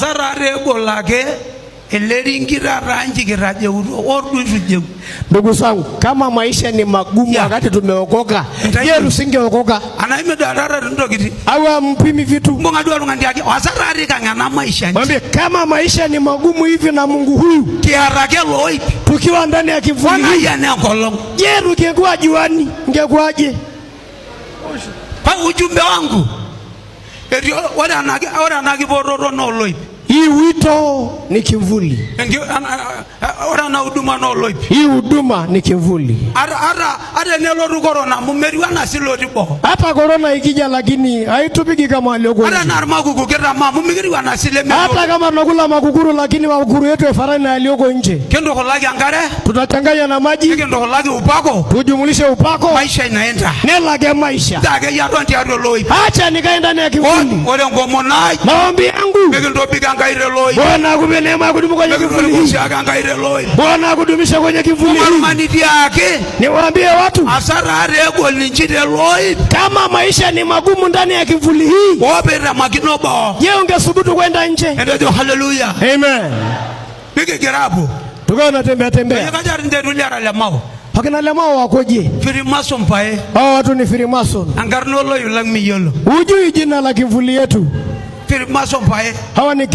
asara rego lake eleringira ranji kiraje orduju. Ndugu zangu, kama maisha ni magumu wakati tumeokoka, je, tusingeokoka? Anaime darara ndogiti. Au mpimi vitu. Mbona dua ngandi yake asara rika ngana maisha. Mwambie kama maisha ni magumu hivi na Mungu huyu, kiarage loi tukiwa ndani ya kivuli hiki, je, tungekuwa juani ingekuwaje? Kwa ujumbe wangu ora nakibororo no loi. Hii wito ni kivuli. Ora na huduma no loi. Hii huduma ni kivuli. Ara nelo corona mumeriwa na siloti bo. Hata corona ikija lakini haitupiki kama aliyokuwa. Ara na magugu kera mama mumeriwa na sileme. Hata kama tunakula makukuru lakini makukuru yetu yafanana na aliyoko nje. Kendo kolagi angare? Tutachanganya na maji. Kendo kolagi upako? Tujumulishe upako. Maisha inaenda. Nelage maisha. Dage ya ronti ya loi. Acha nikae ndani ya kivuli. Ole ngomonai. Maombi yangu. Kendo piga ngaire loi. Bwana akupe neema kudumu kwenye kivuli. Bwana akudumisha kwenye kivuli. Niwaambie watu, asara rego ninjire loi. Kama maisha ni magumu ndani ya kivuli hii, obera makinoba. Je, ungesubutu kwenda nje? Ndio, haleluya. Amen. Pige gerabu. Tukao natembea tembea. Yakajari nderulia la mao. Hakina lemao wakoje? Firimason pae. Hao watu ni firimason. Angarnolo yulang miyolo. Hujui jina la kivuli yetu. Firimason pae. Hawa ni